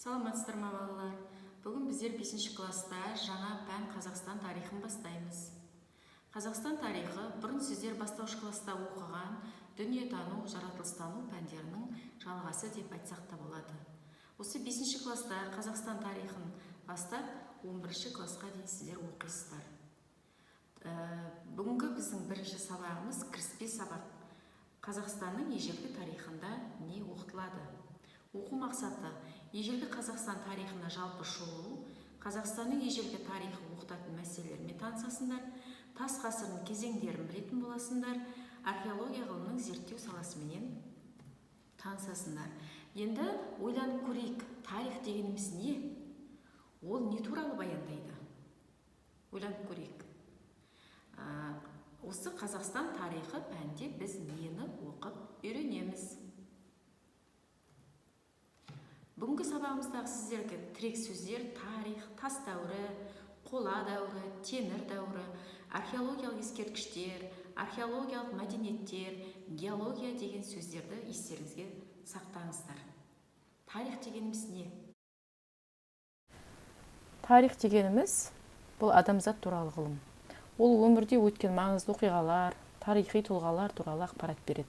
Саламатсыздар ма балалар? Бүгін біздер 5 класста жаңа пән Қазақстан тарихын бастаймыз. Қазақстан тарихы бұрын сіздер бастауыш класста оқыған дүниетану, жаратылыстану пәндерінің жалғасы деп айтсақ та болады. Осы 5 класста Қазақстан тарихын бастап 11 классқа дейін сіздер оқисыздар. Бүгінгі біздің бірінші сабағымыз кіріспе сабақ. Қазақстанның ежелгі тарихында не оқытылады? Оқу мақсаты ежелгі Қазақстан тарихына жалпы шолу, Қазақстанның ежелгі тарихы оқытатын мәселелермен танысасыңдар, тас ғасырының кезеңдерін білетін боласыңдар, археология ғылымының зерттеу саласымен танысасыңдар. Енді ойланып көрейік, тарих дегеніміз не? Ол не туралы баяндайды? Ойланып көрейік. Осы Қазақстан тарихы пәнде біз нені оқып үйренеміз? Бүгінгі сабағымыздағы сіздерге тірек сөздер тарих, тас дәуірі, қола дәуірі, темір дәуірі, археологиялық ескерткіштер, археологиялық мәдениеттер, геология деген сөздерді естеріңізге сақтаңыздар. Тарих дегеніміз не? Тарих дегеніміз бұл адамзат туралы ғылым. Ол өмірде өткен маңызды оқиғалар, тарихи тұлғалар туралы ақпарат береді.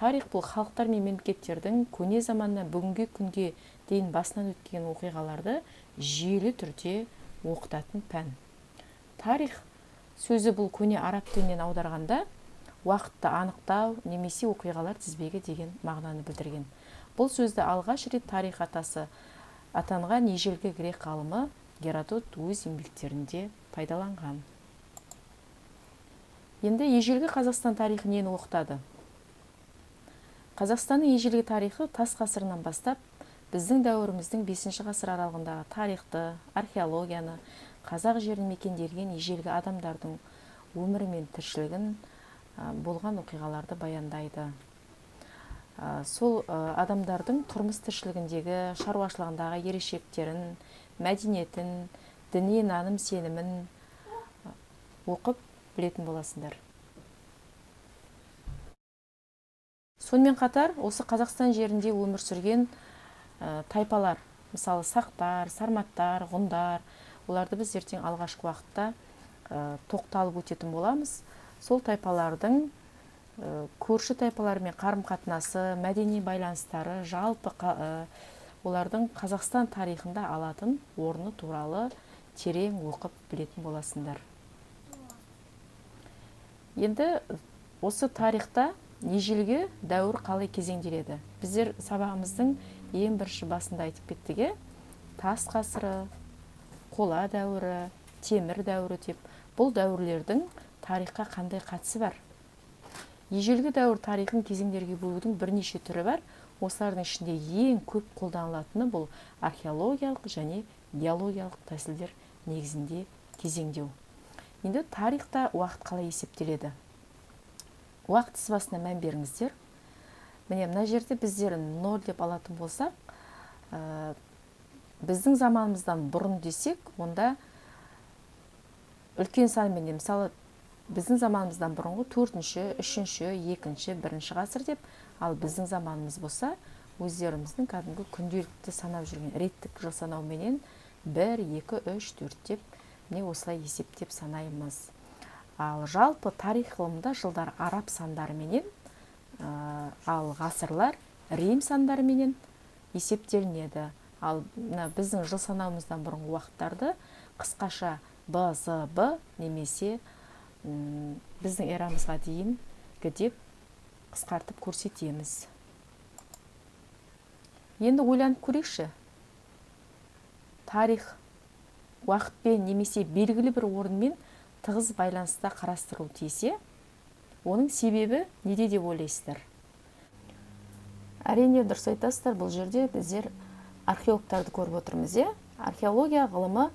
Тарих бұл халықтар мен мемлекеттердің көне заманнан бүгінгі күнге дейін басынан өткен оқиғаларды жүйелі түрде оқытатын пән. Тарих сөзі бұл көне араб тілінен аударғанда уақытты анықтау немесе оқиғалар тізбегі деген мағынаны білдірген. Бұл сөзді алғаш рет тарих атасы атанған ежелгі грек ғалымы Геродот өз еңбектерінде пайдаланған. Енді ежелгі Қазақстан тарихы нені оқытады? Қазақстанның ежелгі тарихы тас ғасырынан бастап біздің дәуіріміздің 5 ғасыр аралығындағы тарихты, археологияны, қазақ жерін мекендеген ежелгі адамдардың өмірі мен тіршілігін болған оқиғаларды баяндайды. Сол адамдардың тұрмыс тіршілігіндегі, шаруашылығындағы ерекшеліктерін, мәдениетін, діни наным сенімін оқып білетін боласыңдар. Сонымен қатар, осы Қазақстан жерінде өмір сүрген тайпалар, мысалы сақтар, сарматтар, ғұндар, оларды біз ертең алғашқы уақытта тоқталып өтетін боламыз. Сол тайпалардың көрші тайпалармен қарым-қатынасы, мәдени байланыстары, жалпы олардың Қазақстан тарихында алатын орны туралы терең оқып білетін боласыңдар. Енді осы тарихта ежелгі дәуір қалай кезеңделеді? Біздер сабағымыздың ең бірінші басында айтып кеттіге, тас ғасыры, қола дәуірі, темір дәуірі деп, бұл дәуірлердің тарихқа қандай қатысы бар? Ежелгі дәуір тарихын кезеңдерге бөлудің бірнеше түрі бар. Осылардың ішінде ең көп қолданылатыны бұл археологиялық және геологиялық тәсілдер негізінде кезеңдеу. Енді тарихта уақыт қалай есептеледі? Уақыт сызбасына мән беріңіздер. Міне, мына жерде біздер 0 деп алатын болсақ, біздің заманымыздан бұрын десек, онда үлкен санмен, мысалы, біздің заманымыздан бұрынғы 4-ші, 3-ші, 2-ші, 1-ші ғасыр деп, ал біздің заманымыз болса, өздеріміздің кәдімгі күнделікті санап жүрген реттік жыл санауменен 1, 2, 3, 4 деп, не осылай есептеп санаймыз. Ал жалпы тарих ғылымында жылдар араб сандары менен, ал ғасырлар Рим сандары менен есептелінеді. Ал біздің жыл санауымыздан бұрынғы уақыттарды қысқаша БЗБ немесе біздің эрамызға дейін деп қысқартып көрсетеміз. Енді ойланып көрейікші. Тарих уақытпен немесе белгілі бір орынмен тығыз байланыста қарастыру тисе, оның себебі неде деп ойлайсыздар? Әрине дұрыс айтасыздар, бұл жерде біздер археологтарды көріп отырмыз. Археология ғылымы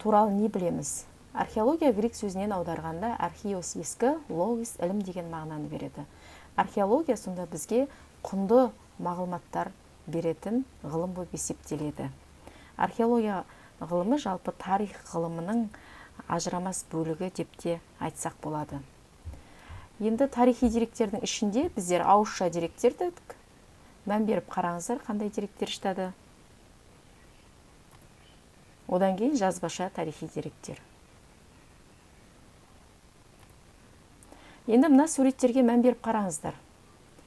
туралы не білеміз? Археология грек сөзінен аударғанда археос ескі, логос ілім деген мағынаны береді. Археология сонда бізге құнды мағлұматтар беретін ғылым болып есептеледі. Археология ғылымы жалпы тарих ғылымының ажырамас бөлігі деп те айтсақ болады. Енді тарихи деректердің ішінде біздер ауызша деректер дедік. Мән беріп қараңыздар, қандай деректер жатады? Одан кейін жазбаша тарихи деректер. Енді мына суреттерге мән беріп қараңыздар.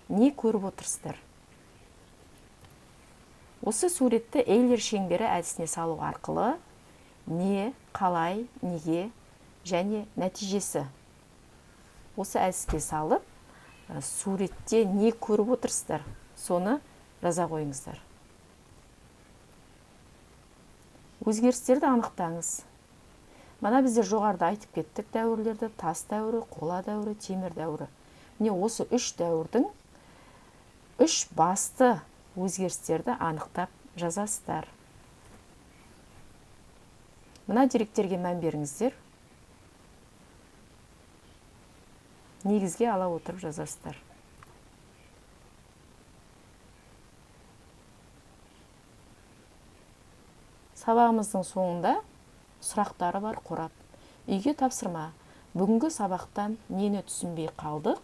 Не көріп отырсыздар? Осы суретті Эйлер шеңбері әдісіне салу арқылы не, қалай, неге және нәтижесі. Осы әдіске салып, суретте не көріп отырсыздар, соны жаза қойыңыздар. Өзгерістерді анықтаңыз. Мана біздер жоғарыда айтып кеттік дәуірлерді: тас дәуірі, қола дәуірі, темір дәуірі. Міне осы үш дәуірдің үш басты өзгерістерді анықтап жазасыздар. Мына деректерге мән беріңіздер. Негізге ала отырып жазасыздар. Сабағымыздың соңында сұрақтары бар қорап. Үйге тапсырма: бүгінгі сабақтан нені түсінбей қалдық?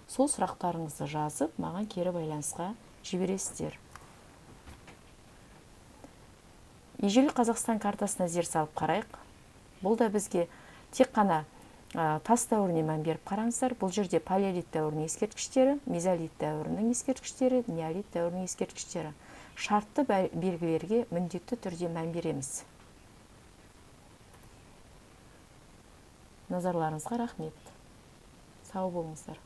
Сол сұрақтарыңызды жазып, маған кері байланысқа жібересіздер. Ежелгі Қазақстан картасына зер салып қарайық. Бұл да бізге тек қана тас дәуіріне мән беріп қараңыздар. Бұл жерде палеолит дәуірінің ескерткіштері, мезолит дәуірінің ескерткіштері, неолит дәуірінің ескерткіштері. Шартты белгілерге міндетті түрде мән береміз. Назарларыңызға рахмет. Сау болыңыздар.